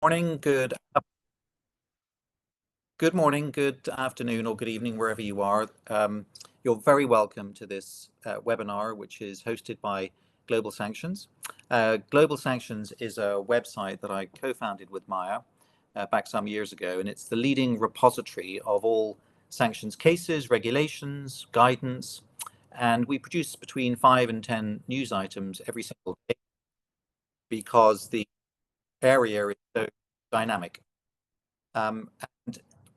Morning, good morning, good afternoon, or good evening, wherever you are. You're very welcome to this webinar, which is hosted by Global Sanctions. Global Sanctions is a website that I co-founded with Maya back some years ago, and it's the leading repository of all sanctions cases, regulations, guidance, and we produce between 5 and 10 news items every single day because the area is so dynamic. And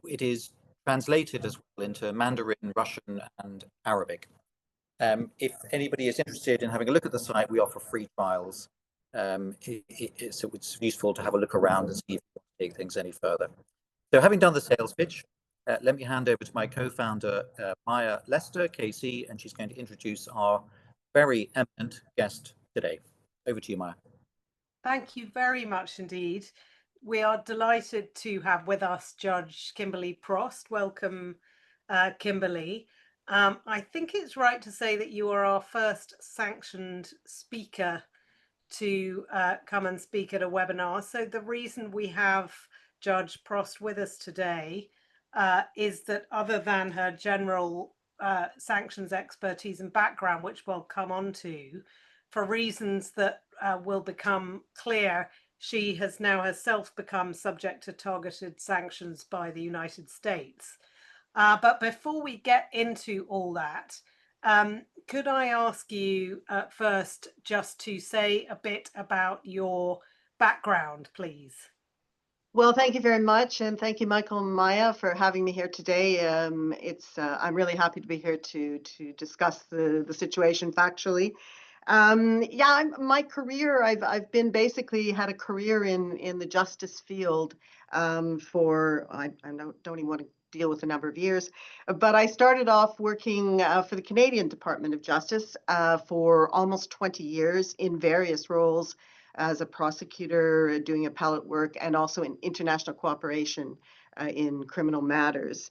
it is translated as well into Mandarin, Russian, and Arabic. If anybody is interested in having a look at the site, we offer free trials. So it's useful to have a look around and see if you want to take things any further. So having done the sales pitch, let me hand over to my co-founder, Maya Lester, KC, and she's going to introduce our very eminent guest today. Over to you, Maya. Thank you very much indeed. We are delighted to have with us Judge Kimberley Prost. Welcome, Kimberley. I think it's right to say that you are our first sanctioned speaker to come and speak at a webinar. So the reason we have Judge Prost with us today is that other than her general sanctions expertise and background, which we'll come on to, for reasons that will become clear, she has now herself become subject to targeted sanctions by the United States. But before we get into all that, could I ask you first just to say a bit about your background, please? Well, thank you very much, and thank you, Michael and Maya, for having me here today. I'm really happy to be here to discuss the situation factually. My career, I've been basically had a career in the justice field for I don't even want to deal with the number of years, but I started off working for the Canadian Department of Justice for almost 20 years in various roles as a prosecutor, doing appellate work, and also in international cooperation in criminal matters.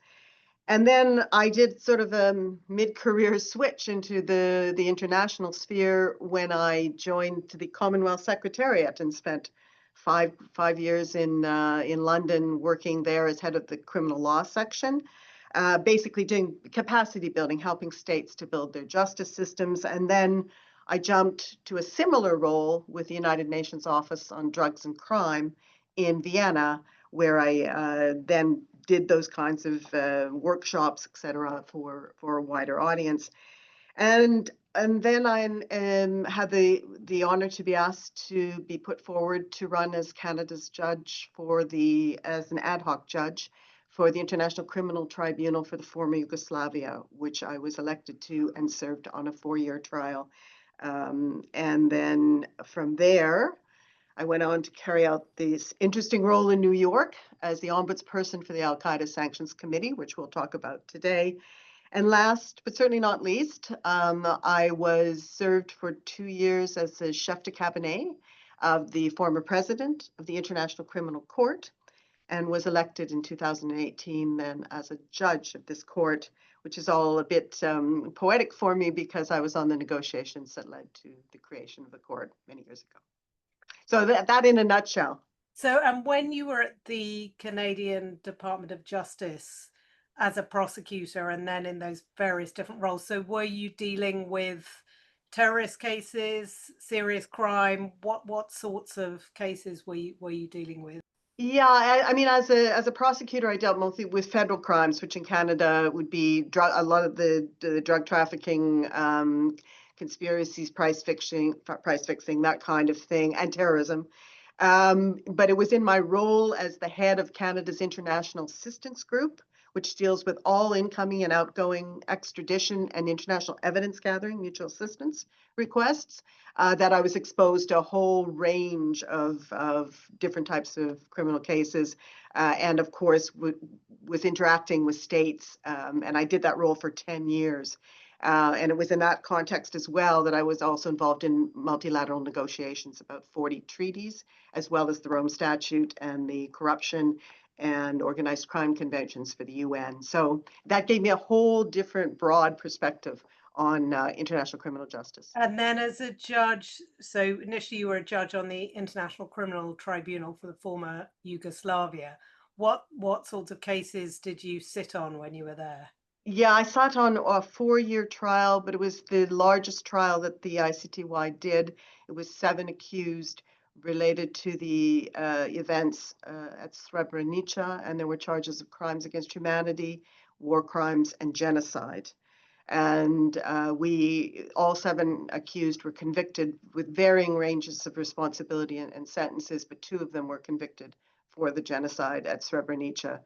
And then I did sort of a mid-career switch into the international sphere when I joined the Commonwealth Secretariat and spent five years in London working there as head of the criminal law section, basically doing capacity building, helping states to build their justice systems. And then I jumped to a similar role with the United Nations Office on Drugs and Crime in Vienna, where I then did those kinds of workshops, et cetera, for a wider audience. And then I had the honor to be asked to be put forward to run as Canada's judge as an ad hoc judge for the International Criminal Tribunal for the former Yugoslavia, which I was elected to and served on a 4-year trial. And then from there, I went on to carry out this interesting role in New York as the ombudsperson for the Al-Qaeda Sanctions Committee, which we'll talk about today. And last, but certainly not least, I was served for 2 years as the chef de cabinet of the former president of the International Criminal Court, and was elected in 2018 then as a judge of this court, which is all a bit poetic for me because I was on the negotiations that led to the creation of the court many years ago. So that in a nutshell. So, and when you were at the Canadian Department of Justice as a prosecutor and then in those various different roles, so were you dealing with terrorist cases, serious crime? What sorts of cases were you dealing with? Yeah, I mean, as a prosecutor, I dealt mostly with federal crimes, which in Canada would be a lot of the drug trafficking, conspiracies, price fixing, that kind of thing, and terrorism. But it was in my role as the head of Canada's International Assistance Group, which deals with all incoming and outgoing extradition and international evidence gathering, mutual assistance requests, that I was exposed to a whole range of different types of criminal cases, and of course was interacting with states, and I did that role for 10 years. And it was in that context as well that I was also involved in multilateral negotiations about 40 treaties, as well as the Rome Statute and the corruption and organized crime conventions for the UN. So that gave me a whole different broad perspective on international criminal justice. And then as a judge, so initially you were a judge on the International Criminal Tribunal for the former Yugoslavia. What sorts of cases did you sit on when you were there? Yeah, I sat on a 4-year trial, but it was the largest trial that the ICTY did. It was 7 accused related to the events at Srebrenica, and there were charges of crimes against humanity, war crimes, and genocide. And all 7 accused were convicted with varying ranges of responsibility and sentences, but 2 of them were convicted for the genocide at Srebrenica.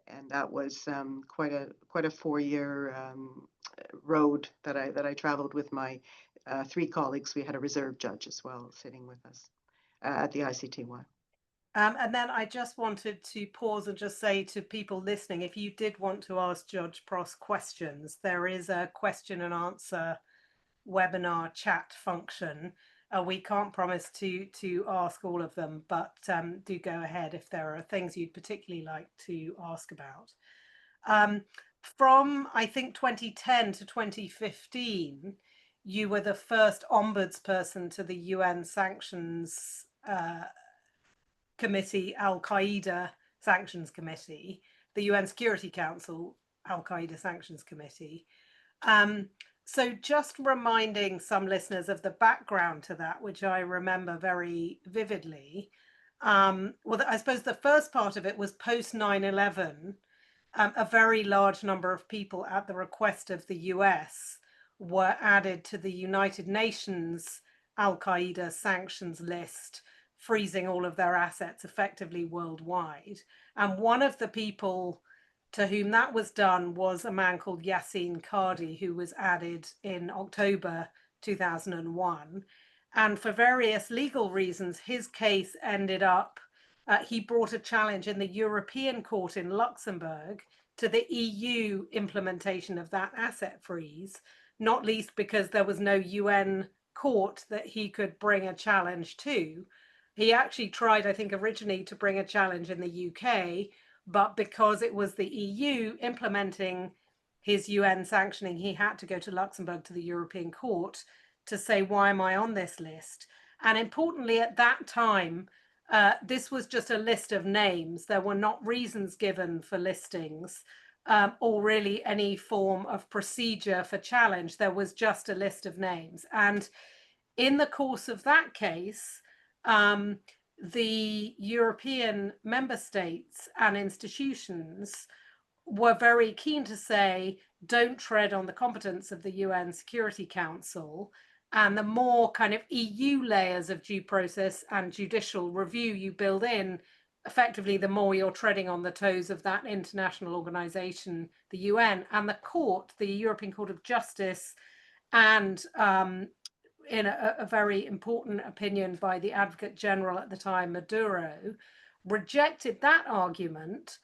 And that was quite a 4-year road that I traveled with my 3 colleagues. We had a reserve judge as well sitting with us at the ICTY. And then I just wanted to pause and just say to people listening, if you did want to ask Judge Prost questions, there is a question and answer webinar chat function. We can't promise to ask all of them, but do go ahead if there are things you'd particularly like to ask about. From, I think, 2010 to 2015, you were the first ombudsperson to the UN Sanctions Committee, Al-Qaeda Sanctions Committee, the UN Security Council Al-Qaeda Sanctions Committee. So just reminding some listeners of the background to that, which I remember very vividly. Well, I suppose the first part of it was post 9/11. A very large number of people at the request of the US were added to the United Nations Al-Qaeda sanctions list, freezing all of their assets effectively worldwide. And one of the people to whom that was done was a man called Yasin Qadi, who was added in October 2001. And for various legal reasons, his case ended up, he brought a challenge in the European Court in Luxembourg to the EU implementation of that asset freeze, not least because there was no UN court that he could bring a challenge to. He actually tried, I think, originally to bring a challenge in the UK, but because it was the EU implementing his UN sanctioning, he had to go to Luxembourg to the European Court to say, why am I on this list? And importantly, at that time, this was just a list of names. There were not reasons given for listings or really any form of procedure for challenge. There was just a list of names. And in the course of that case, the European member states and institutions were very keen to say, don't tread on the competence of the UN Security Council. And the more kind of EU layers of due process and judicial review you build in, effectively, the more you're treading on the toes of that international organization, the UN. And the court, the European Court of Justice, and in a very important opinion by the Advocate General at the time, Maduro, rejected that argument,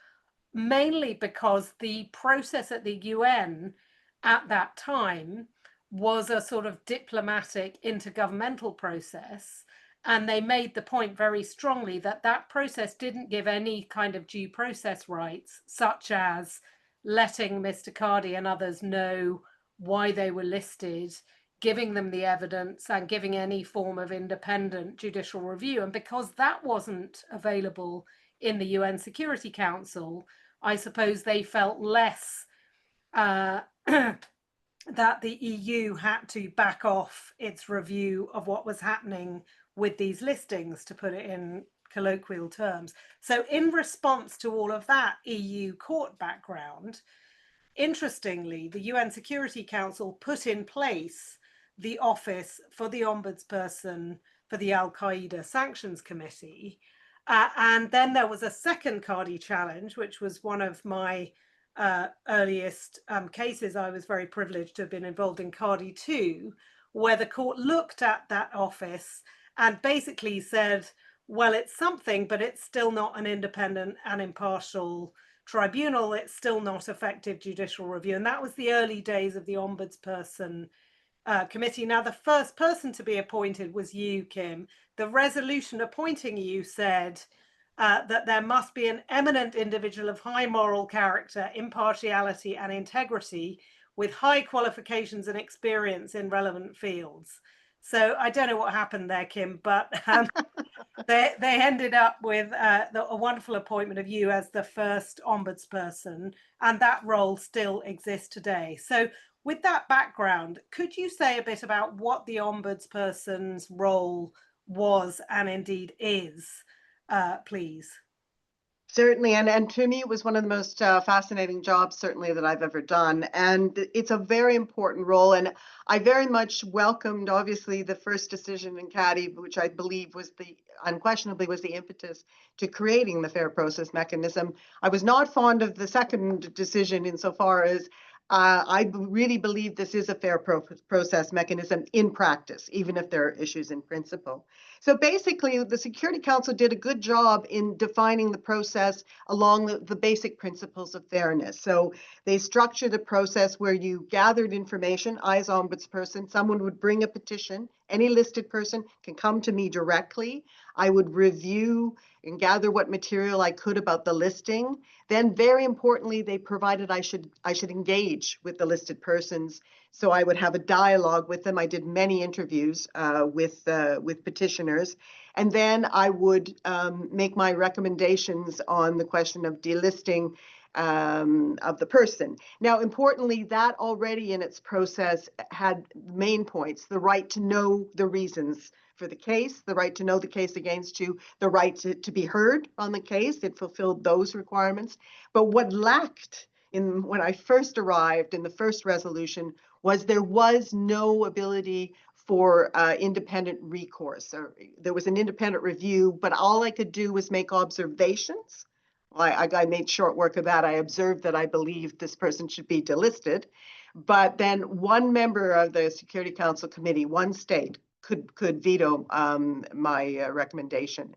mainly because the process at the UN at that time was a sort of diplomatic intergovernmental process. And they made the point very strongly that that process didn't give any kind of due process rights, such as letting Mr. Qadi and others know why they were listed, giving them the evidence and giving any form of independent judicial review. And because that wasn't available in the UN Security Council, I suppose they felt less that the EU had to back off its review of what was happening with these listings, to put it in colloquial terms. So in response to all of that EU court background, interestingly, the UN Security Council put in place the office for the ombudsperson for the Al-Qaeda Sanctions Committee. And then there was a second Qadi challenge, which was one of my earliest cases. I was very privileged to have been involved in Qadi 2, where the court looked at that office and basically said, well, it's something, but it's still not an independent and impartial tribunal. It's still not effective judicial review. And that was the early days of the ombudsperson committee. Now, the first person to be appointed was you, Kim. The resolution appointing you said that there must be an eminent individual of high moral character, impartiality, and integrity with high qualifications and experience in relevant fields. So I don't know what happened there, Kim, but they ended up with a wonderful appointment of you as the first ombudsperson, and that role still exists today. So with that background, could you say a bit about what the ombudsperson's role was and indeed is, please? Certainly, and to me, it was one of the most fascinating jobs, certainly, that I've ever done. And it's a very important role. And I very much welcomed, obviously, the first decision in CADI, which I believe was unquestionably was the impetus to creating the fair process mechanism. I was not fond of the second decision insofar as I really believe this is a fair process mechanism in practice, even if there are issues in principle. So basically, the Security Council did a good job in defining the process along the basic principles of fairness. So they structured a process where you gathered information. I, as ombudsperson, someone would bring a petition. Any listed person can come to me directly. I would review and gather what material I could about the listing. Then, very importantly, they provided I should engage with the listed persons. So I would have a dialogue with them. I did many interviews with petitioners, and then I would make my recommendations on the question of delisting of the person. Now, importantly, that already in its process had main points: the right to know the reasons for the case, the right to know the case against you, the right to be heard on the case. It fulfilled those requirements. But what lacked when I first arrived in the first resolution was there was no ability for independent recourse. There was an independent review, but all I could do was make observations. I made short work of that. I observed that I believed this person should be delisted, but then one member of the Security Council Committee, one state, could veto my recommendation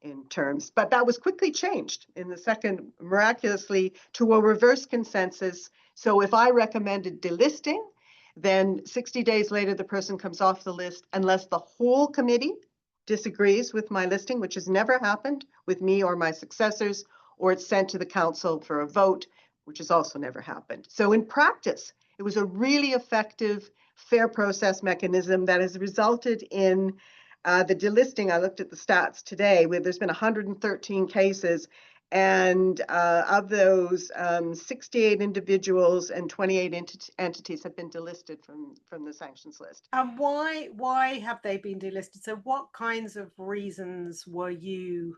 in terms. But that was quickly changed in the second, miraculously, to a reverse consensus. So if I recommended delisting, then 60 days later, the person comes off the list unless the whole committee disagrees with my listing, which has never happened with me or my successors, or it's sent to the council for a vote, which has also never happened. So in practice, it was a really effective fair process mechanism that has resulted in the delisting. I looked at the stats today, where there's been 113 cases, and of those, 68 individuals and 28 entities have been delisted from the sanctions list. And why have they been delisted? So what kinds of reasons were you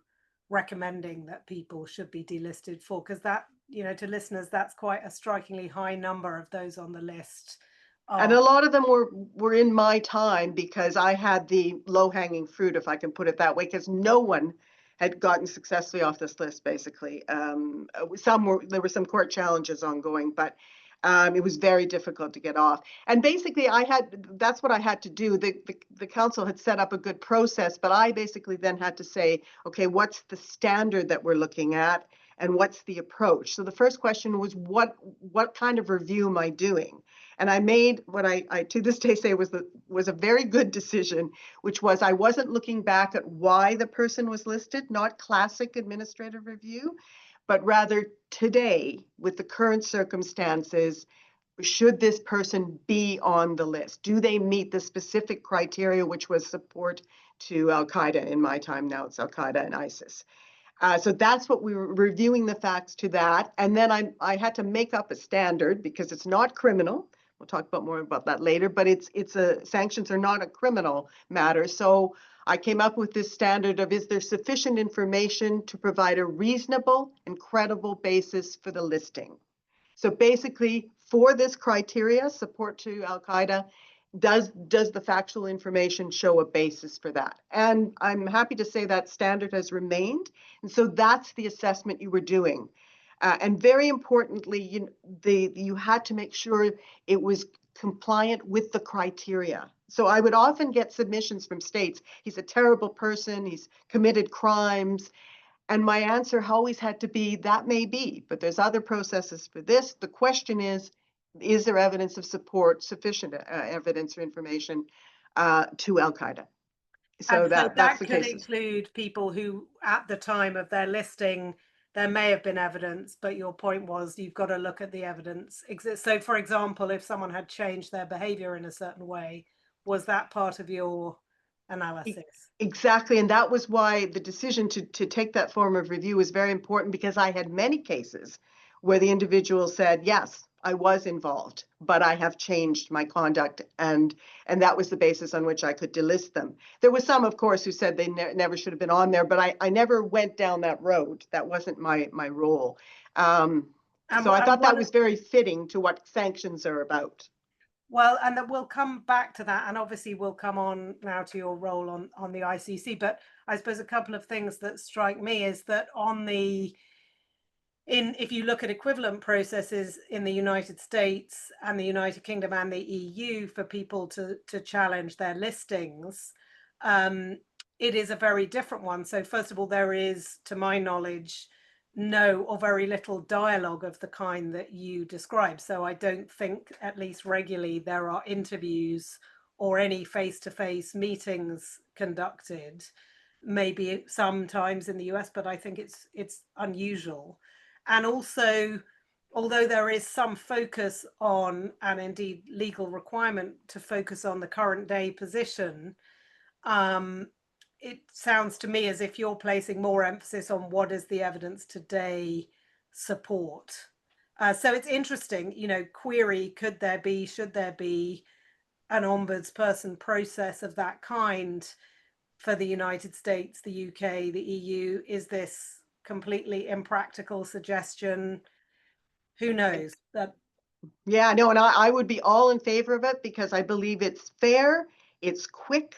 recommending that people should be delisted for? Because that, to listeners, that's quite a strikingly high number of those on the list. And a lot of them were in my time, because I had the low-hanging fruit, if I can put it that way, because no one had gotten successfully off this list, basically. There were some court challenges ongoing, but it was very difficult to get off. And basically, that's what I had to do. The council had set up a good process, but I basically then had to say, okay, what's the standard that we're looking at, and what's the approach? So the first question was, what kind of review am I doing? And I made what I to this day say was a very good decision, which was I wasn't looking back at why the person was listed, not classic administrative review, but rather today, with the current circumstances, should this person be on the list? Do they meet the specific criteria, which was support to Al-Qaeda? In my time now, it's Al-Qaeda and ISIS. So that's what we were reviewing the facts to that. And then I had to make up a standard, because it's not criminal. We'll talk more about that later, but sanctions are not a criminal matter. So I came up with this standard of, is there sufficient information to provide a reasonable and credible basis for the listing? So basically, for this criteria, support to Al-Qaeda, does the factual information show a basis for that? And I'm happy to say that standard has remained. And so that's the assessment you were doing. And very importantly, you had to make sure it was compliant with the criteria. So I would often get submissions from states. He's a terrible person. He's committed crimes. And my answer always had to be, that may be, but there's other processes for this. The question is there evidence of support, sufficient evidence or information to Al-Qaeda? So that that's the could cases. include people who, at the time of their listing, there may have been evidence, but your point was you've got to look at the evidence. So, for example, if someone had changed their behavior in a certain way, was that part of your analysis? Exactly. And that was why the decision to take that form of review was very important, because I had many cases where the individual said, yes, I was involved, but I have changed my conduct, and that was the basis on which I could delist them. There was some, of course, who said they never should have been on there, but I never went down that road. That wasn't my role. So I thought that was very fitting to what sanctions are about. Well, and that we'll come back to that, and obviously we'll come on now to your role on the ICC. But I suppose a couple of things that strike me is that if you look at equivalent processes in the United States and the United Kingdom and the EU for people to challenge their listings, it is a very different one. So first of all, there is, to my knowledge, no or very little dialogue of the kind that you describe. So I don't think, at least regularly, there are interviews or any face-to-face meetings conducted. Maybe sometimes in the US, but I think it's unusual. And also, although there is some focus on, and indeed legal requirement to focus on the current day position, it sounds to me as if you're placing more emphasis on what is the evidence today support. So it's interesting, query, should there be an ombudsperson process of that kind for the United States, the UK, the EU? Is this completely impractical suggestion? Who knows? Yeah, no, and I would be all in favor of it, because I believe it's fair, it's quick,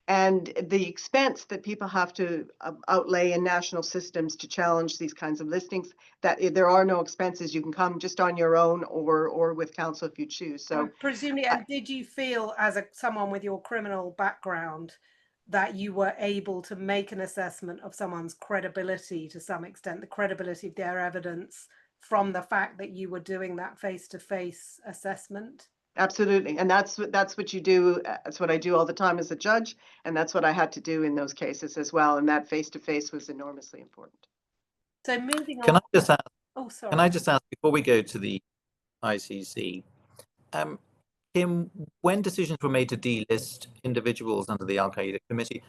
and the expense that people have to outlay in national systems to challenge these kinds of listings, that there are no expenses. You can come just on your own or with counsel if you choose. So presumably, and did you feel, as someone with your criminal background, that you were able to make an assessment of someone's credibility to some extent, the credibility of their evidence, from the fact that you were doing that face-to-face assessment? Absolutely. And that's what you do. That's what I do all the time as a judge. And that's what I had to do in those cases as well. And that face-to-face was enormously important. So moving on. Can I just ask? Oh, sorry. Can I just ask, before we go to the ICC, Kim, when decisions were made to delist individuals under the Al-Qaeda Committee,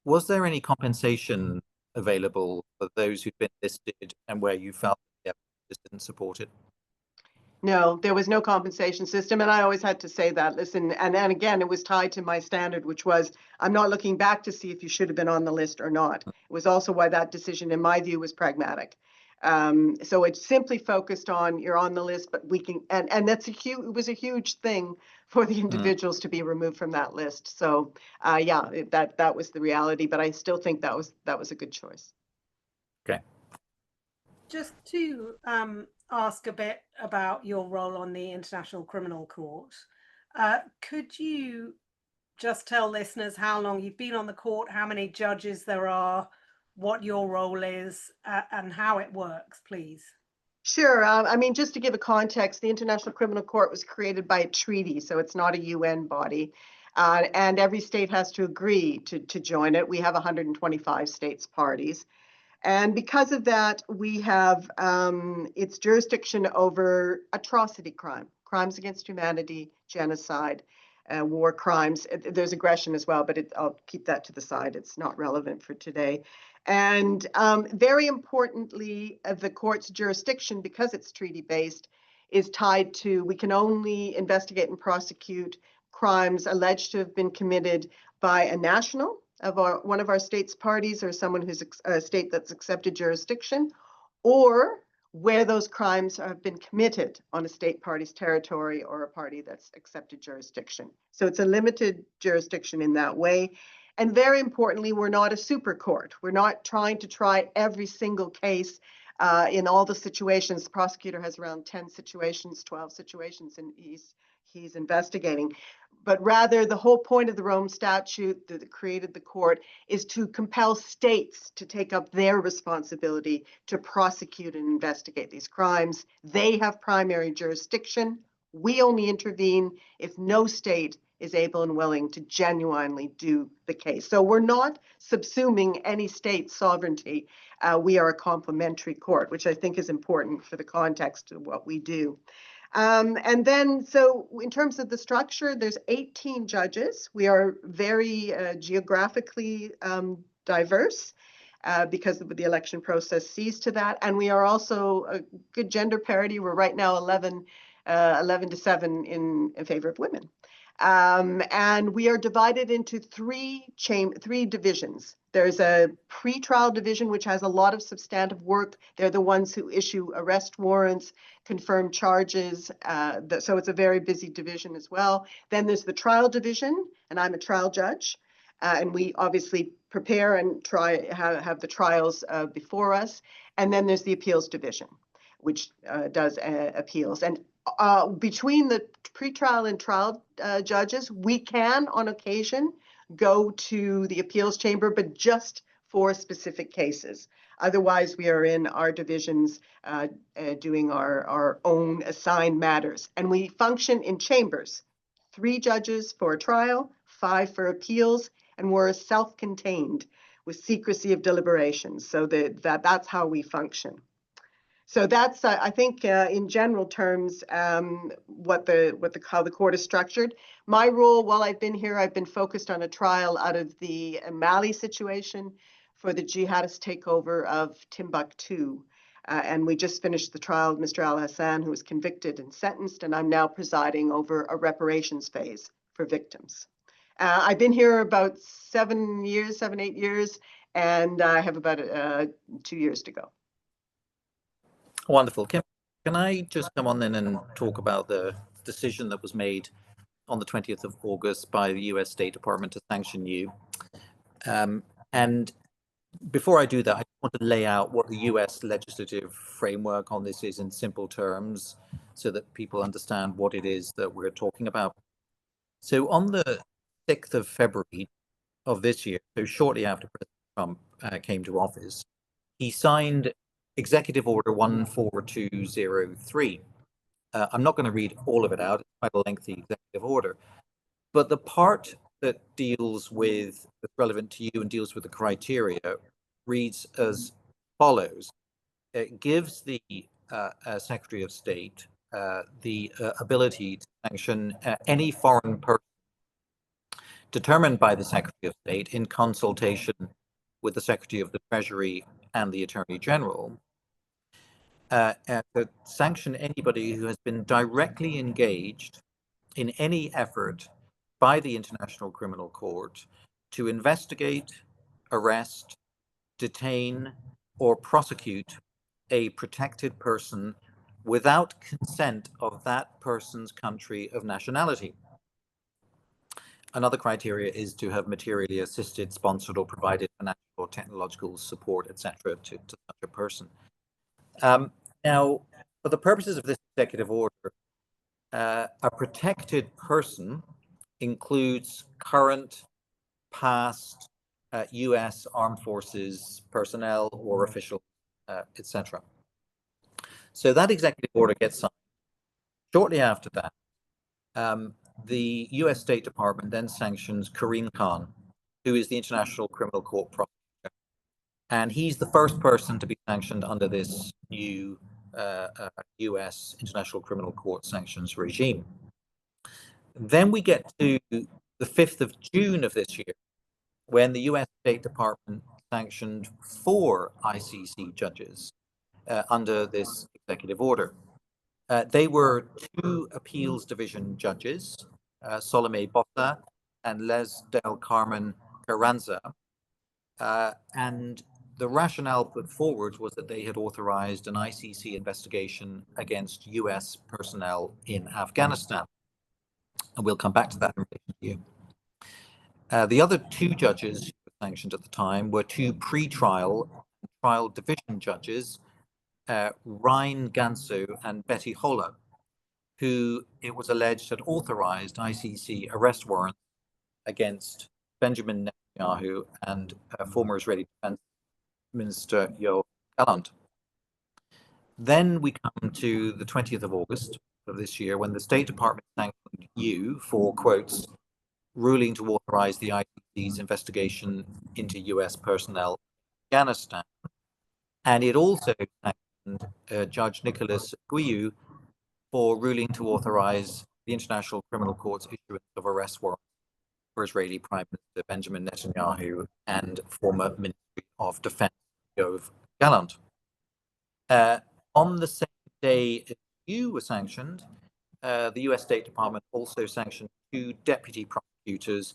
was there any compensation available for those who'd been listed and where you felt the evidence didn't support it? No, there was no compensation system. And I always had to say that, listen, and again, it was tied to my standard, which was, I'm not looking back to see if you should have been on the list or not. It was also why that decision, in my view, was pragmatic. So it simply focused on, you're on the list, but we can, and it was a huge thing for the individuals to be removed from that list. So yeah, that was the reality, but I still think that was a good choice. Okay. Just to ask a bit about your role on the International Criminal Court, could you just tell listeners how long you've been on the court, how many judges there are, what your role is, and how it works, please? Sure. I mean, just to give a context, the International Criminal Court was created by a treaty, so it's not a UN body. And every state has to agree to join it. We have 125 states parties. And because of that, we have its jurisdiction over atrocity crimes against humanity, genocide, war crimes. There's aggression as well, but I'll keep that to the side. It's not relevant for today. And very importantly, the court's jurisdiction, because it's treaty-based, is tied to, we can only investigate and prosecute crimes alleged to have been committed by a national of one of our state's parties, or someone who's a state that's accepted jurisdiction, or where those crimes have been committed on a state party's territory or a party that's accepted jurisdiction. So it's a limited jurisdiction in that way. And very importantly, we're not a super court. We're not trying to try every single case in all the situations. The prosecutor has around 10 situations, 12 situations, and he's investigating. But rather, the whole point of the Rome Statute that created the court is to compel states to take up their responsibility to prosecute and investigate these crimes. They have primary jurisdiction. We only intervene if no state is able and willing to genuinely do the case. So we're not subsuming any state sovereignty. We are a complementary court, which I think is important for the context of what we do. And then, so in terms of the structure, there's 18 judges. We are very geographically diverse because the election process sees to that. And we are also a good gender parity. We're right now 11 to 7 in favor of women. And we are divided into three divisions. There's a pre-trial division, which has a lot of substantive work. They're the ones who issue arrest warrants, confirm charges. So it's a very busy division as well. Then there's the trial division, and I'm a trial judge. And we obviously prepare and have the trials before us. And then there's the appeals division, which does appeals. And between the pretrial and trial judges, we can on occasion go to the appeals chamber, but just for specific cases. Otherwise, we are in our divisions doing our own assigned matters. And we function in chambers, 3 judges for a trial, 5 for appeals, and we're self-contained with secrecy of deliberations. So that's how we function. So that's, I think, in general terms, how the court is structured. My role, while I've been here, I've been focused on a trial out of the Mali situation for the jihadist takeover of Timbuktu. And we just finished the trial of Mr. Al-Hassan, who was convicted and sentenced, and I'm now presiding over a reparations phase for victims. I've been here about 7, 8 years, and I have about 2 years to go. Wonderful. Can I just come on then and talk about the decision that was made on the 20th of August by the US State Department to sanction you? And before I do that, I want to lay out what the US legislative framework on this is in simple terms so that people understand what it is that we're talking about. So on the 6th of February of this year, so shortly after President Trump came to office, he signed Executive Order 14203. I'm not going to read all of it out. It's quite a lengthy executive order. But the part that deals with, that's relevant to you and deals with the criteria, reads as follows. It gives the Secretary of State the ability to sanction any foreign person determined by the Secretary of State in consultation with the Secretary of the Treasury and the Attorney General, to sanction anybody who has been directly engaged in any effort by the International Criminal Court to investigate, arrest, detain, or prosecute a protected person without consent of that person's country of nationality. Another criteria is to have materially assisted, sponsored, or provided financial or technological support, etc., to such a person. Now, for the purposes of this executive order, a protected person includes current, past US Armed Forces personnel or officials, etc. So that executive order gets signed. Shortly after that, the US State Department then sanctions Karim Khan, who is the International Criminal Court prosecutor. And he's the first person to be sanctioned under this new US International Criminal Court sanctions regime. Then we get to the 5th of June of this year, when the US State Department sanctioned 4 ICC judges under this executive order. They were 2 appeals division judges, Salome Bossa and Les Del Carmen Carranza. And the rationale put forward was that they had authorized an ICC investigation against US personnel in Afghanistan. And we'll come back to that in relation to you. The other 2 judges who were sanctioned at the time were 2 pre-trial and trial division judges, Ryan Gansu and Betty Holler, who it was alleged had authorized ICC arrest warrants against Benjamin Netanyahu and former Israeli Defense Minister Yoav Gallant. Then we come to the 20th of August of this year, when the State Department sanctioned you for, quotes, ruling to authorize the ICC's investigation into US personnel in Afghanistan. And it also sanctioned Judge Nicholas Guiyu for ruling to authorize the International Criminal Court's issuance of arrest warrants for Israeli Prime Minister Benjamin Netanyahu and former Ministry of Defense Yoav Gallant. On the same day you were sanctioned, the US State Department also sanctioned 2 deputy prosecutors,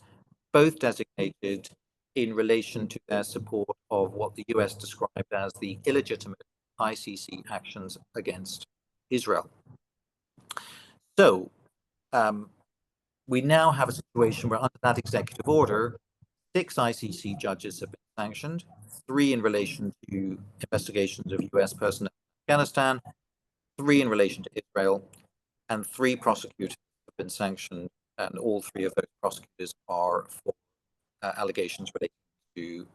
both designated in relation to their support of what the US described as the illegitimate ICC actions against Israel. So we now have a situation where under that executive order, 6 ICC judges have been sanctioned, 3 in relation to investigations of US personnel in Afghanistan, 3 in relation to Israel, and 3 prosecutors have been sanctioned, and all 3 of those prosecutors are for allegations relating to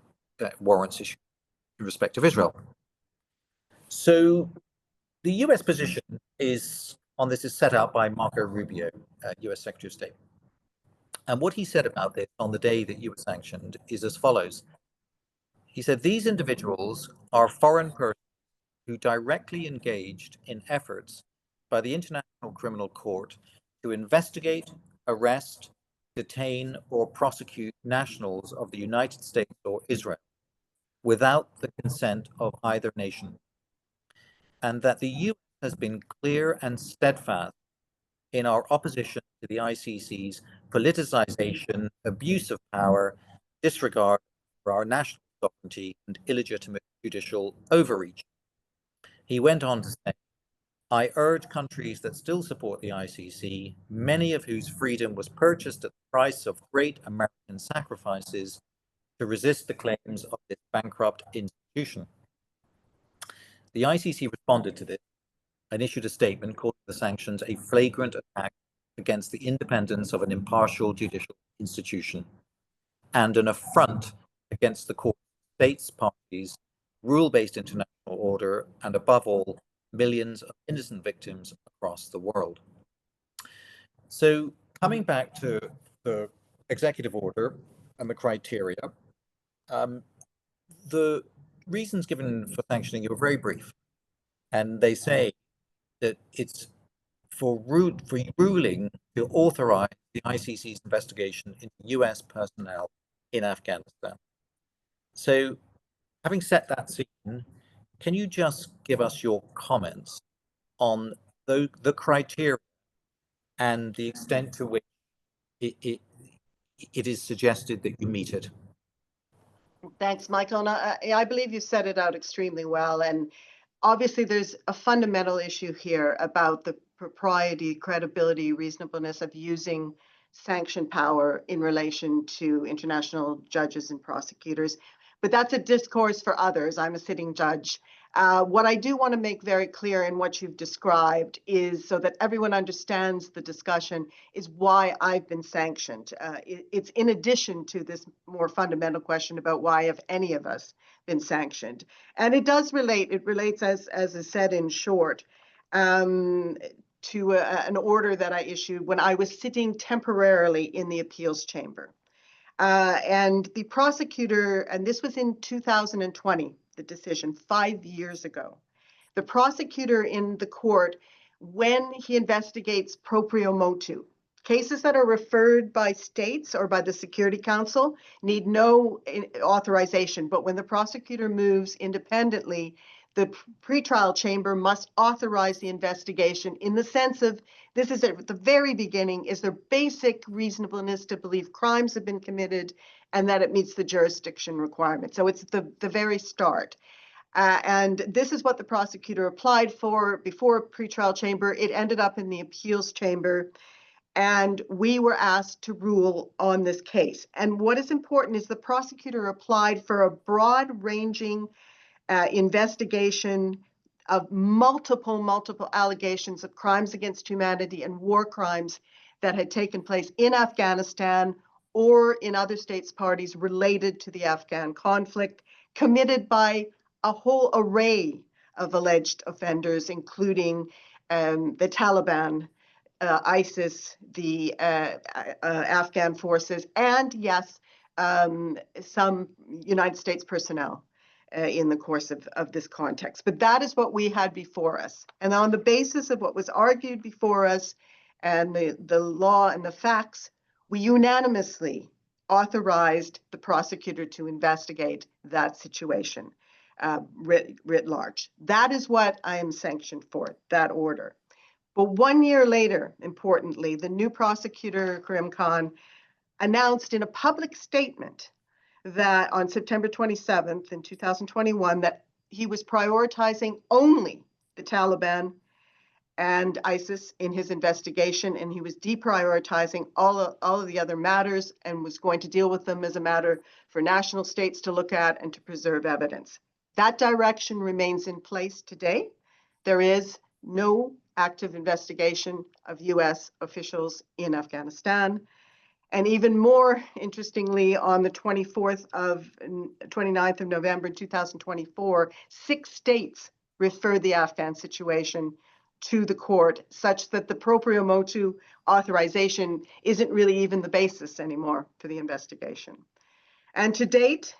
warrants issued in respect of Israel. So the US position on this is set out by Marco Rubio, US Secretary of State. And what he said about this on the day that you were sanctioned is as follows. He said, these individuals are foreign persons who directly engaged in efforts by the International Criminal Court to investigate, arrest, detain, or prosecute nationals of the United States or Israel without the consent of either nation. And that the US has been clear and steadfast in our opposition to the ICC's politicization, abuse of power, disregard for our national sovereignty, and illegitimate judicial overreach. He went on to say, I urge countries that still support the ICC, many of whose freedom was purchased at the price of great American sacrifices, to resist the claims of this bankrupt institution. The ICC responded to this and issued a statement calling the sanctions a flagrant attack against the independence of an impartial judicial institution and an affront against the court's states, parties, rule-based international order, and above all, millions of innocent victims across the world. So coming back to the executive order and the criteria, the reasons given for sanctioning are very brief. And they say that it's for ruling to authorize the ICC's investigation into US personnel in Afghanistan. So having set that scene, can you just give us your comments on the criteria and the extent to which it is suggested that you meet it? Thanks, Michael. And I believe you set it out extremely well. And obviously, there's a fundamental issue here about the propriety, credibility, reasonableness of using sanction power in relation to international judges and prosecutors. But that's a discourse for others. I'm a sitting judge. What I do want to make very clear in what you've described is, so that everyone understands the discussion, is why I've been sanctioned. It's in addition to this more fundamental question about why have any of us been sanctioned. And it does relate, it relates, as is said in short, to an order that I issued when I was sitting temporarily in the appeals chamber. And the prosecutor, and this was in 2020, the decision 5 years ago, the prosecutor in the court, when he investigates proprio motu, cases that are referred by states or by the Security Council need no authorization. But when the prosecutor moves independently, the pretrial chamber must authorize the investigation in the sense of, this is at the very beginning, is there basic reasonableness to believe crimes have been committed and that it meets the jurisdiction requirement. So it's the very start. And this is what the prosecutor applied for before pretrial chamber. It ended up in the appeals chamber, and we were asked to rule on this case. And what is important is the prosecutor applied for a broad-ranging investigation of multiple allegations of crimes against humanity and war crimes that had taken place in Afghanistan or in other states' parties related to the Afghan conflict, committed by a whole array of alleged offenders, including the Taliban, ISIS, the Afghan forces, and yes, some United States personnel in the course of this context. But that is what we had before us. And on the basis of what was argued before us and the law and the facts, we unanimously authorized the prosecutor to investigate that situation writ large. That is what I am sanctioned for, that order. But 1 year later, importantly, the new prosecutor, Karim Khan, announced in a public statement that on September 27th in 2021, that he was prioritizing only the Taliban and ISIS in his investigation, and he was deprioritizing all of the other matters and was going to deal with them as a matter for national states to look at and to preserve evidence. That direction remains in place today. There is no active investigation of US officials in Afghanistan. And even more interestingly, on the 29th of November 2024, 6 states referred the Afghan situation to the court, such that the proprio motu authorization isn't really even the basis anymore for the investigation. And to date,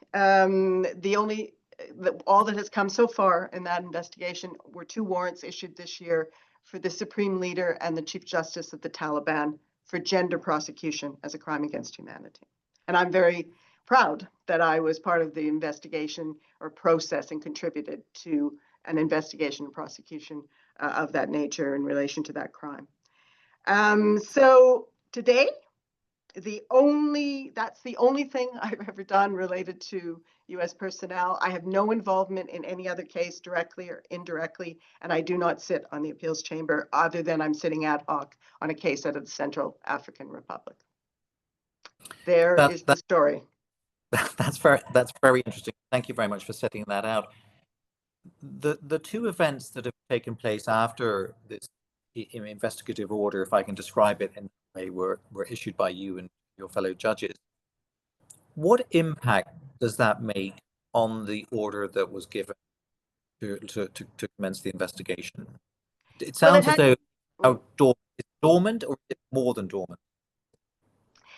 all that has come so far in that investigation were 2 warrants issued this year for the Supreme Leader and the Chief Justice of the Taliban for gender prosecution as a crime against humanity. And I'm very proud that I was part of the investigation or process and contributed to an investigation and prosecution of that nature in relation to that crime. So today, that's the only thing I've ever done related to US personnel. I have no involvement in any other case directly or indirectly, and I do not sit on the appeals chamber other than I'm sitting ad hoc on a case out of the Central African Republic. There is the story. That's very interesting. Thank you very much for setting that out. The 2 events that have taken place after this investigative order, if I can describe it in a way, were issued by you and your fellow judges. What impact does that make on the order that was given to commence the investigation? It sounds as though it's dormant, or is it more than dormant?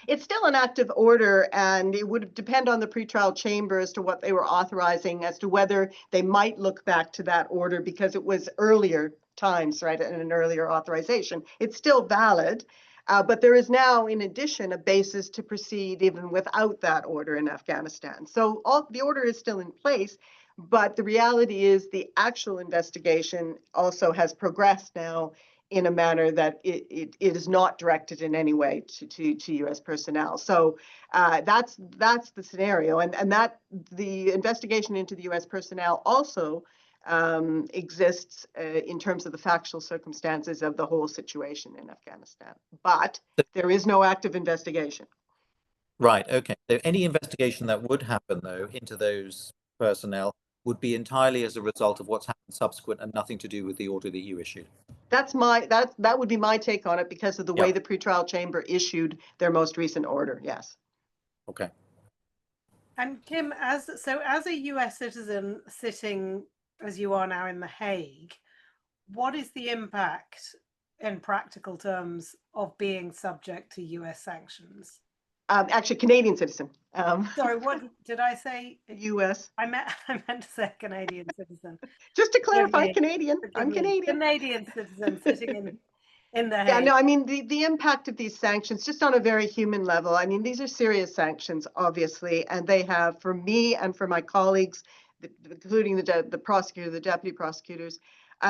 It's still an active order, and it would depend on the pretrial chamber as to what they were authorizing, as to whether they might look back to that order because it was earlier times, right, and an earlier authorization. It's still valid, but there is now, in addition, a basis to proceed even without that order in Afghanistan. So the order is still in place, but the reality is the actual investigation also has progressed now in a manner that it is not directed in any way to US personnel. So that's the scenario, and that the investigation into the US personnel also exists in terms of the factual circumstances of the whole situation in Afghanistan. But there is no active investigation. Right, okay. So any investigation that would happen, though, into those personnel would be entirely as a result of what's happened subsequent and nothing to do with the order that you issued. That would be my take on it because of the way the pretrial chamber issued their most recent order, yes. Okay. And Kim, as a US citizen sitting as you are now in The Hague, what is the impact in practical terms of being subject to US sanctions? Actually, Canadian citizen. Sorry, what did I say? US. I meant to say Canadian citizen. Just to clarify, Canadian. I'm Canadian. Canadian citizen sitting in The Hague. Yeah, no, I mean, the impact of these sanctions, just on a very human level, I mean, these are serious sanctions, obviously, and they have, for me and for my colleagues, including the prosecutor, the deputy prosecutors,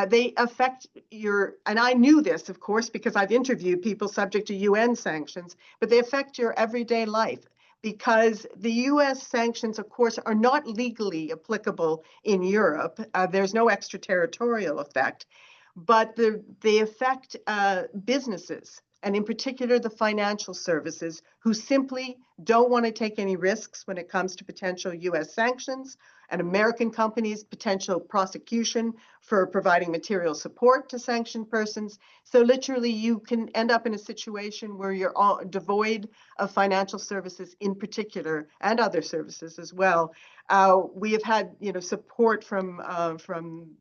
they affect and I knew this, of course, because I've interviewed people subject to UN sanctions, but they affect your everyday life because the US sanctions, of course, are not legally applicable in Europe. There's no extraterritorial effect, but they affect businesses, and in particular the financial services, who simply don't want to take any risks when it comes to potential US sanctions an American company's potential prosecution for providing material support to sanctioned persons. So literally, you can end up in a situation where you're all devoid of financial services in particular, and other services as well. We have had, support from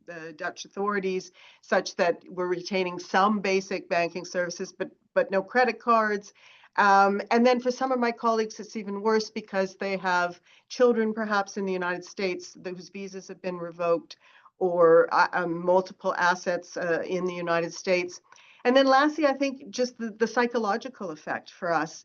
the Dutch authorities, such that we're retaining some basic banking services, but no credit cards. And then for some of my colleagues, it's even worse because they have children, perhaps in the United States, whose visas have been revoked, or multiple assets in the United States. And then lastly, I think just the psychological effect for us.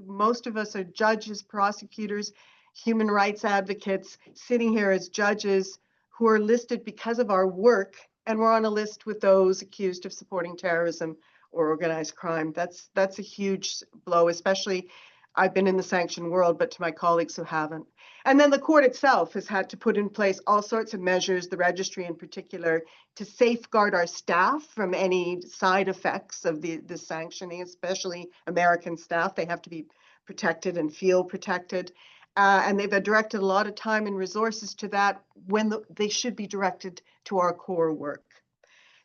Most of us are judges, prosecutors, human rights advocates, sitting here as judges who are listed because of our work, and we're on a list with those accused of supporting terrorism or organized crime. That's a huge blow, especially I've been in the sanctioned world, but to my colleagues who haven't. And then the court itself has had to put in place all sorts of measures, the registry in particular, to safeguard our staff from any side effects of the sanctioning, especially American staff. They have to be protected and feel protected. And they've directed a lot of time and resources to that when they should be directed to our core work.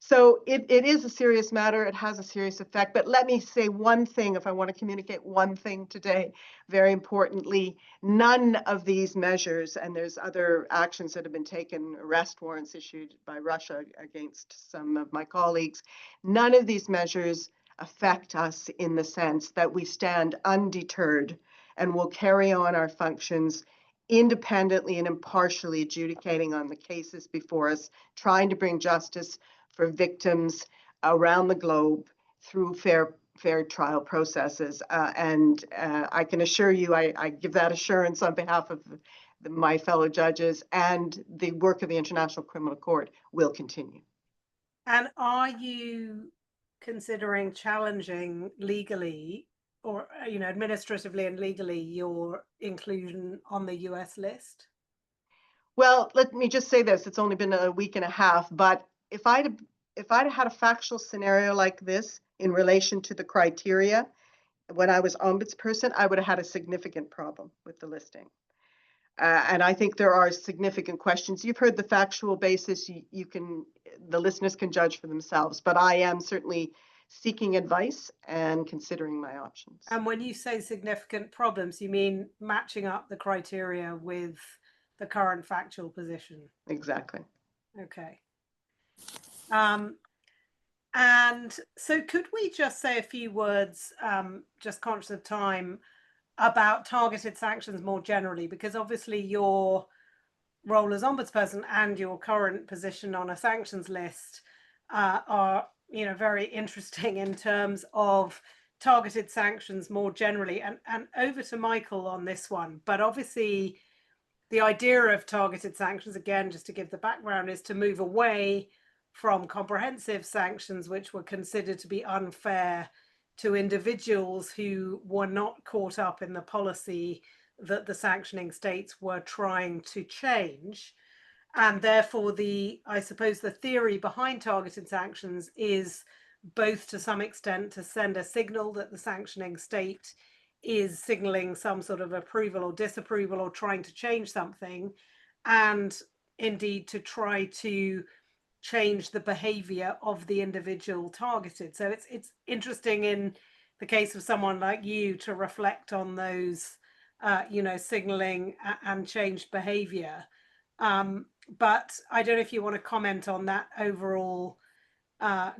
So it is a serious matter. It has a serious effect. But let me say one thing, if I want to communicate one thing today, very importantly, none of these measures, and there's other actions that have been taken, arrest warrants issued by Russia against some of my colleagues, none of these measures affect us in the sense that we stand undeterred and will carry on our functions independently and impartially, adjudicating on the cases before us, trying to bring justice for victims around the globe through fair trial processes. And I can assure you, I give that assurance on behalf of my fellow judges, and the work of the International Criminal Court will continue. And are you considering challenging legally, or administratively and legally, your inclusion on the US list? Well, let me just say this, it's only been a week and a half, but if I'd had a factual scenario like this in relation to the criteria when I was ombudsperson, I would have had a significant problem with the listing. And I think there are significant questions. You've heard the factual basis. The listeners can judge for themselves, but I am certainly seeking advice and considering my options. And when you say significant problems, you mean matching up the criteria with the current factual position? Exactly. Okay. And so could we just say a few words, just conscious of time, about targeted sanctions more generally? Because obviously your role as ombudsperson and your current position on a sanctions list are very interesting in terms of targeted sanctions more generally. And over to Michael on this one. But obviously the idea of targeted sanctions, again, just to give the background, is to move away from comprehensive sanctions, which were considered to be unfair to individuals who were not caught up in the policy that the sanctioning states were trying to change. And therefore, I suppose the theory behind targeted sanctions is both to some extent to send a signal that the sanctioning state is signaling some sort of approval or disapproval or trying to change something, and indeed to try to change the behavior of the individual targeted. So it's interesting in the case of someone like you to reflect on those, signaling and changed behavior. But I don't know if you want to comment on that overall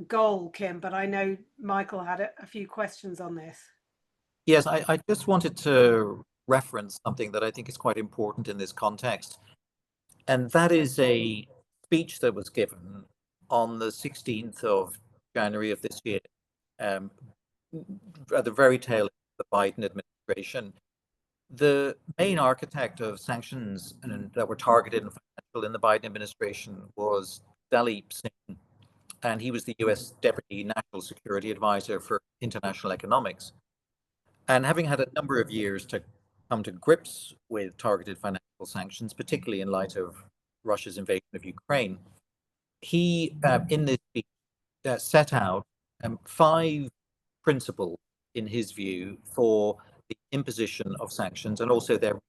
goal, Kim, but I know Michael had a few questions on this. Yes, I just wanted to reference something that I think is quite important in this context. And that is a speech that was given on the 16th of January of this year, at the very tail end of the Biden administration. The main architect of sanctions that were targeted and financial in the Biden administration was Delisting, and he was the US Deputy National Security Advisor for International Economics. And having had a number of years to come to grips with targeted financial sanctions, particularly in light of Russia's invasion of Ukraine, he, in this speech, set out 5 principles, in his view, for the imposition of sanctions and also their.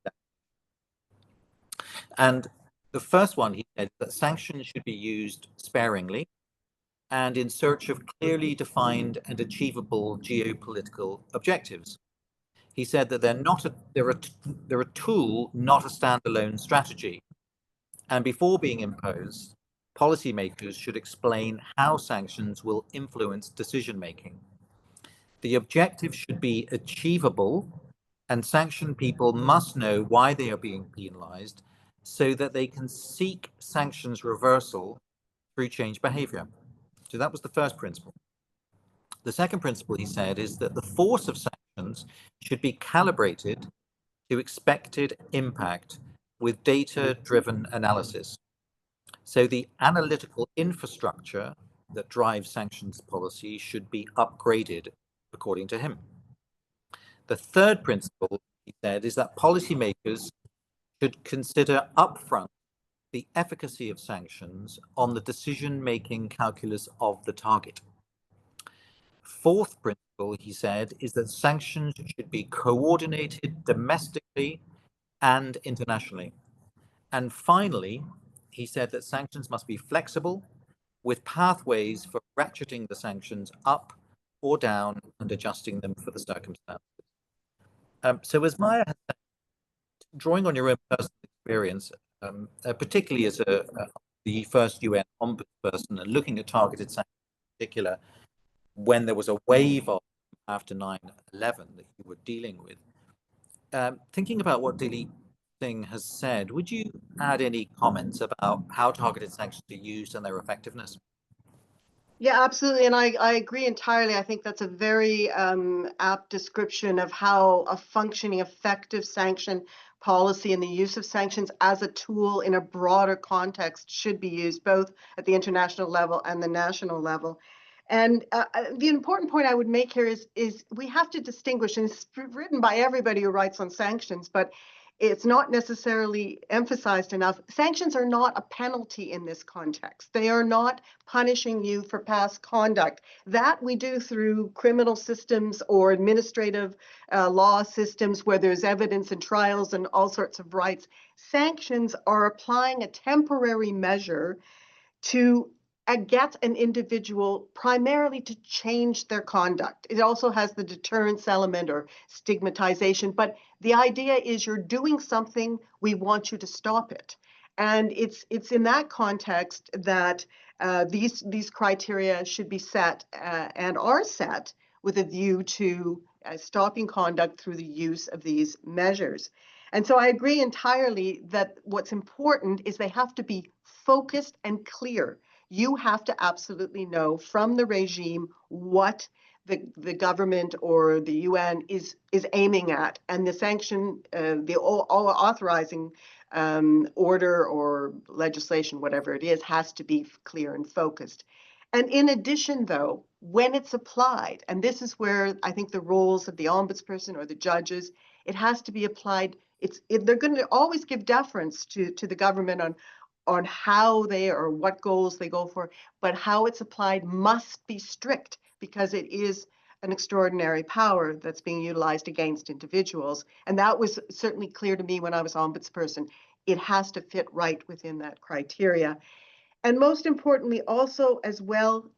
And The first one, he said that sanctions should be used sparingly and in search of clearly defined and achievable geopolitical objectives. He said that they're a tool, not a standalone strategy. And before being imposed, policymakers should explain how sanctions will influence decision making. The objective should be achievable, and sanctioned people must know why they are being penalized so that they can seek sanctions reversal through change behavior. So that was the first principle. The second principle, he said, is that the force of sanctions should be calibrated to expected impact with data-driven analysis. So the analytical infrastructure that drives sanctions policy should be upgraded, according to him. The third principle, he said, is that policymakers should consider upfront the efficacy of sanctions on the decision-making calculus of the target. Fourth principle, he said, is that sanctions should be coordinated domestically and internationally. And finally, he said that sanctions must be flexible with pathways for ratcheting the sanctions up or down and adjusting them for the circumstances. So as Maya has said, drawing on your own personal experience, particularly as the first UN ombudsperson and looking at targeted sanctions in particular, when there was a wave of after 9/11 that you were dealing with, thinking about what Delisting has said, would you add any comments about how targeted sanctions are used and their effectiveness? Yeah, absolutely. And I agree entirely. I think that's a very apt description of how a functioning, effective sanction policy and the use of sanctions as a tool in a broader context should be used both at the international level and the national level. And the important point I would make here is we have to distinguish, and it's written by everybody who writes on sanctions, but it's not necessarily emphasized enough. Sanctions are not a penalty in this context. They are not punishing you for past conduct. That we do through criminal systems or administrative law systems where there's evidence and trials and all sorts of rights. Sanctions are applying a temporary measure to get an individual primarily to change their conduct. It also has the deterrence element or stigmatization, but the idea is you're doing something, we want you to stop it. And it's in that context that these criteria should be set and are set with a view to stopping conduct through the use of these measures. And so I agree entirely that what's important is they have to be focused and clear. You have to absolutely know from the regime what the government or the UN is aiming at, and the sanction, the authorizing order or legislation, whatever it is, has to be clear and focused. And in addition, though, when it's applied, and this is where I think the roles of the ombudsperson or the judges, it has to be applied. They're going to always give deference to the government on how they or what goals they go for, but how it's applied must be strict because it is an extraordinary power that's being utilized against individuals. And that was certainly clear to me when I was ombudsperson. It has to fit right within that criteria. And most importantly, also as well,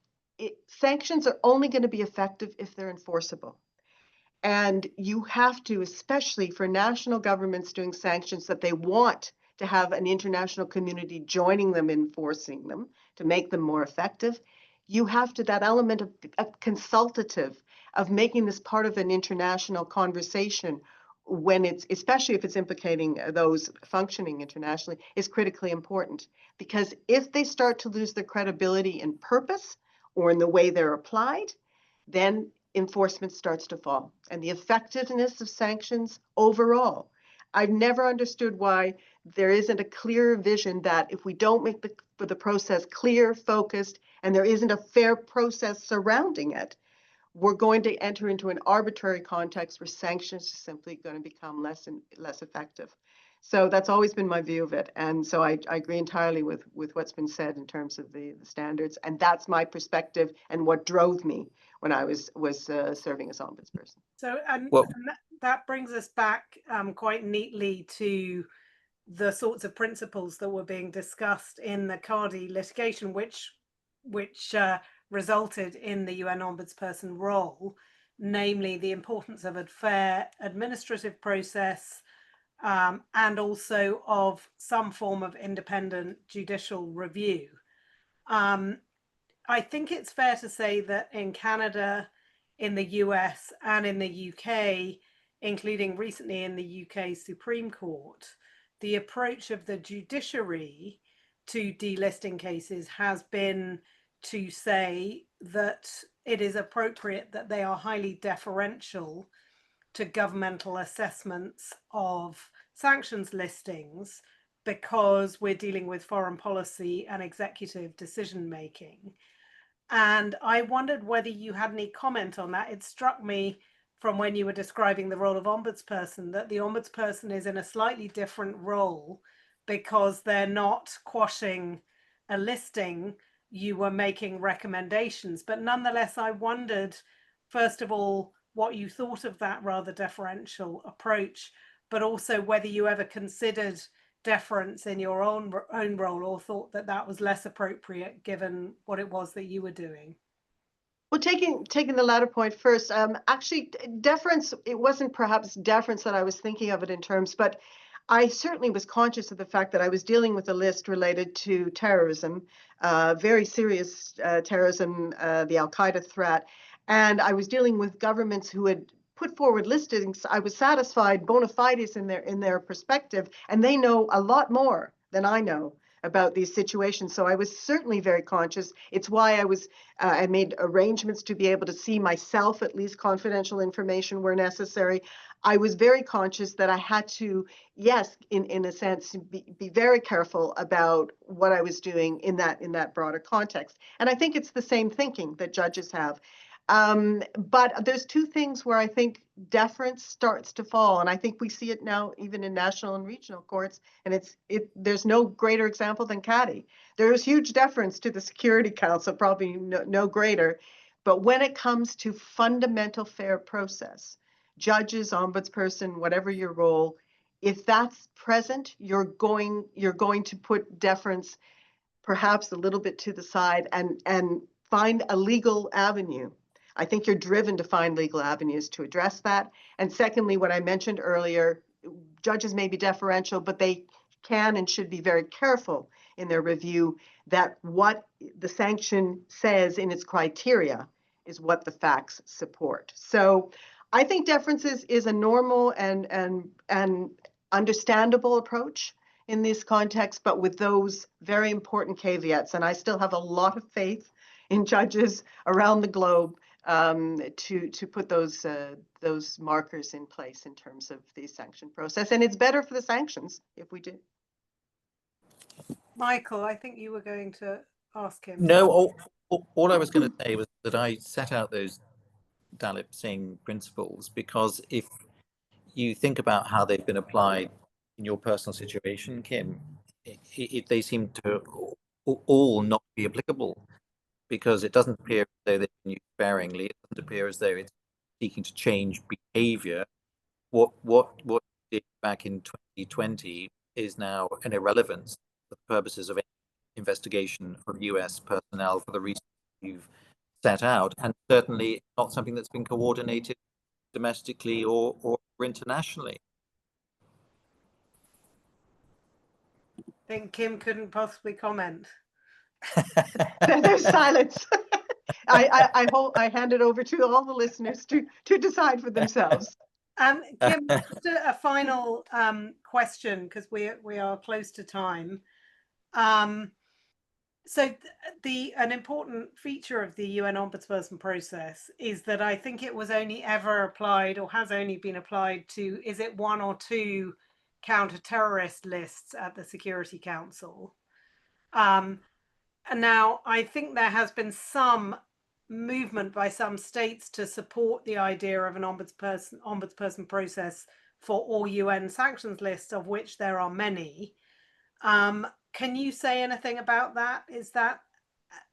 sanctions are only going to be effective if they're enforceable. And you have to, especially for national governments doing sanctions that they want to have an international community joining them, enforcing them to make them more effective, you have to, that element of consultative, of making this part of an international conversation when it's, especially if it's implicating those functioning internationally, is critically important. Because if they start to lose their credibility in purpose or in the way they're applied, then enforcement starts to fall. And the effectiveness of sanctions overall, I've never understood why there isn't a clear vision that if we don't make the process clear, focused, and there isn't a fair process surrounding it, we're going to enter into an arbitrary context where sanctions are simply going to become less and less effective. So that's always been my view of it. And so I agree entirely with what's been said in terms of the standards. And that's my perspective and what drove me when I was serving as ombudsperson. So, and that brings us back quite neatly to the sorts of principles that were being discussed in the Cardi litigation, which resulted in the UN ombudsperson role, namely the importance of a fair administrative process, and also of some form of independent judicial review. I think it's fair to say that in Canada, in the US, and in the UK, including recently in the UK Supreme Court, the approach of the judiciary to delisting cases has been to say that it is appropriate that they are highly deferential to governmental assessments of sanctions listings because we're dealing with foreign policy and executive decision making. And I wondered whether you had any comment on that. It struck me from when you were describing the role of ombudsperson that the ombudsperson is in a slightly different role because they're not quashing a listing, you were making recommendations. But nonetheless, I wondered, first of all, what you thought of that rather deferential approach, but also whether you ever considered deference in your own role or thought that that was less appropriate given what it was that you were doing. Well, taking the latter point first, actually, deference, it wasn't perhaps deference that I was thinking of it in terms, but I certainly was conscious of the fact that I was dealing with a list related to terrorism, very serious terrorism, the Al-Qaeda threat, and I was dealing with governments who had put forward listings. I was satisfied bona fides in their perspective, and they know a lot more than I know about these situations. So I was certainly very conscious. It's why I made arrangements to be able to see myself, at least confidential information where necessary. I was very conscious that I had to, yes, in a sense, be very careful about what I was doing in that broader context. And I think it's the same thinking that judges have. But there's two things where I think deference starts to fall, and I think we see it now even in national and regional courts, and there's no greater example than Caddy. There's huge deference to the Security Council, probably no greater, but when it comes to fundamental fair process, judges, ombudsperson, whatever your role, if that's present, you're going to put deference perhaps a little bit to the side and find a legal avenue. I think you're driven to find legal avenues to address that. And secondly, what I mentioned earlier, judges may be deferential, but they can and should be very careful in their review that what the sanction says in its criteria is what the facts support. So I think deference is a normal and understandable approach in this context, but with those very important caveats. And I still have a lot of faith in judges around the globe to put those markers in place in terms of the sanction process. And it's better for the sanctions if we do. Michael, I think you were going to ask him. No, all I was going to say was that I set out those Delisting principles because if you think about how they've been applied in your personal situation, Kim, they seem to all not be applicable because it doesn't appear as though they've been used sparingly. It doesn't appear as though it's seeking to change behavior. What we did back in 2020 is now an irrelevance for the purposes of investigation of US personnel for the reasons you've set out, and certainly not something that's been coordinated domestically or internationally. I think Kim couldn't possibly comment. There's silence. I hand it over to all the listeners to decide for themselves. Kim, just a final question because we are close to time. So an important feature of the UN ombudsperson process is that I think it was only ever applied or has only been applied to, is it one or two counter-terrorist lists at the Security Council? And now I think there has been some movement by some states to support the idea of an ombudsperson process for all UN sanctions lists, of which there are many. Can you say anything about that? Is that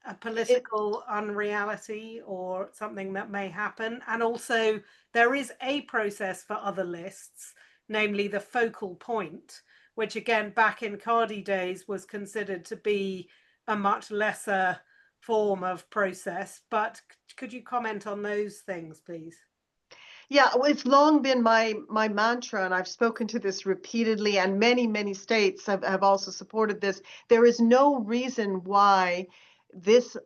a political unreality or something that may happen? And also, there is a process for other lists, namely the focal point, which again, back in Cardi days, was considered to be a much lesser form of process. But could you comment on those things, please? Yeah, well, it's long been my mantra, and I've spoken to this repeatedly, and many states have also supported this. There is no reason why this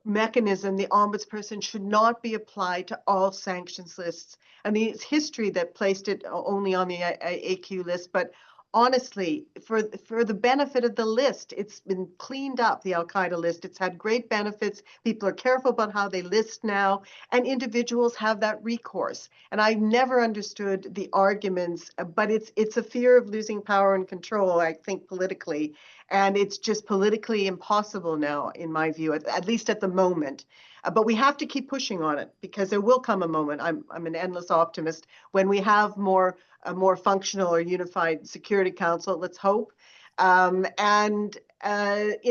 mechanism, the ombudsperson, should not be applied to all sanctions lists. I mean, it's history that placed it only on the AQ list, but honestly, for the benefit of the list, it's been cleaned up, the Al-Qaeda list. It's had great benefits. People are careful about how they list now, and individuals have that recourse. And I never understood the arguments, but it's a fear of losing power and control, I think, politically. And it's just politically impossible now, in my view, at least at the moment. But we have to keep pushing on it, because there will come a moment, I'm an endless optimist, when we have a more functional or unified Security Council, let's hope. In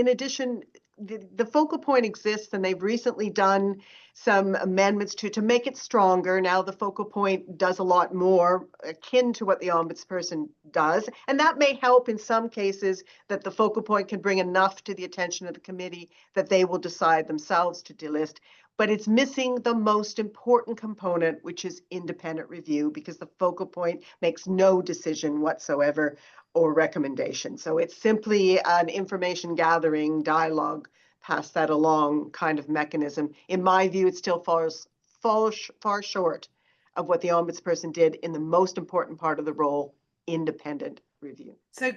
addition, the focal point exists, and they've recently done some amendments to make it stronger. Now the focal point does a lot more akin to what the ombudsperson does. And that may help in some cases, that the focal point can bring enough to the attention of the committee that they will decide themselves to delist. But it's missing the most important component, which is independent review, because the focal point makes no decision whatsoever or recommendation. So it's simply an information gathering dialogue, pass that along kind of mechanism. In my view, it still falls far short of what the ombudsperson did in the most important part of the role, independent review. So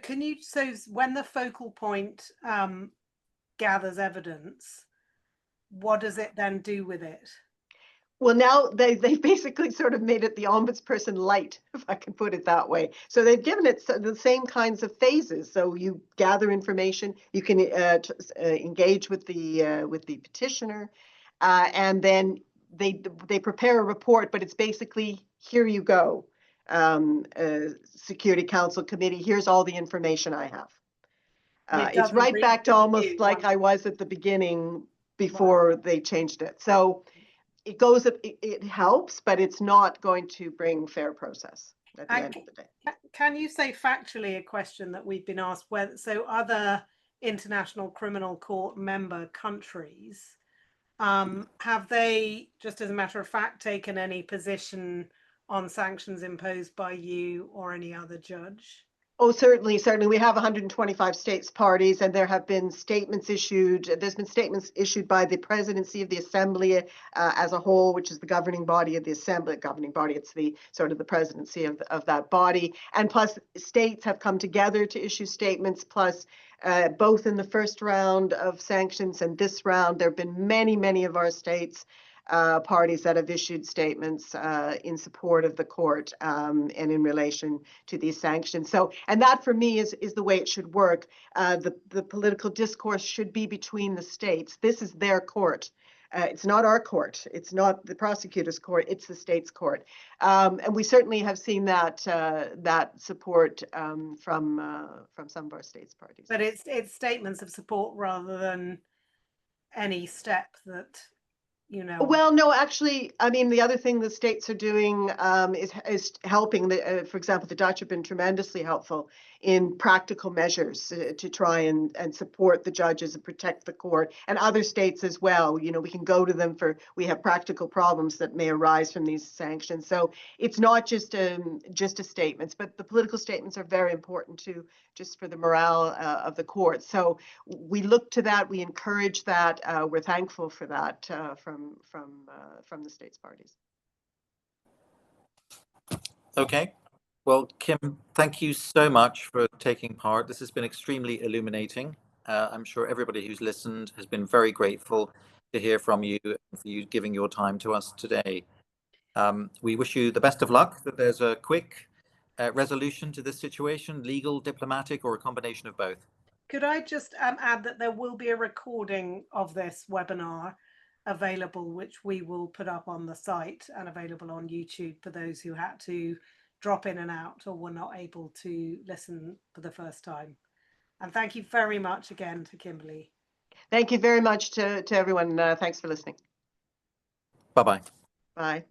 when the focal point gathers evidence, what does it then do with it? Well, now they've basically sort of made it the ombudsperson light, if I can put it that way. So they've given it the same kinds of phases. So you gather information, you can engage with the petitioner, and then they prepare a report. But it's basically, here you go, Security Council committee. Here's all the information I have. It's right back to almost like I was at the beginning before they changed it. So it goes, it helps, but it's not going to bring fair process at the end of the day. Can you say factually a question that we've been asked, whether so other International Criminal Court member countries, have they, just as a matter of fact, taken any position on sanctions imposed by you or any other judge? Oh, certainly. We have 125 states parties, and there have been statements issued. There's been statements issued by the presidency of the Assembly as a whole, which is the governing body of the Assembly. It's the sort of the presidency of that body. And plus, states have come together to issue statements. Plus, both in the first round of sanctions and this round, there have been many of our states parties that have issued statements in support of the court and in relation to these sanctions. So, and that for me is the way it should work. The political discourse should be between the states. This is their court. It's not our court. It's not the prosecutor's court. It's the state's court. And we certainly have seen that support from some of our states parties. But it's statements of support rather than any step that, you know. Well, no, actually, I mean, the other thing the states are doing is helping. For example, the Dutch have been tremendously helpful in practical measures to try and support the judges and protect the court, and other states as well. You know, we can go to them we have practical problems that may arise from these sanctions. So it's not just statements, but the political statements are very important too, just for the morale of the court. So we look to that, we encourage that, we're thankful for that from the states parties. Okay. Well, Kim, thank you so much for taking part. This has been extremely illuminating. I'm sure everybody who's listened has been very grateful to hear from you and for you giving your time to us today. We wish you the best of luck, that there's a quick resolution to this situation, legal, diplomatic, or a combination of both. Could I just add that there will be a recording of this webinar available, which we will put up on the site and available on YouTube for those who had to drop in and out or were not able to listen for the first time. And thank you very much again to Kimberley. Thank you very much to everyone. Thanks for listening. Bye-bye. Bye.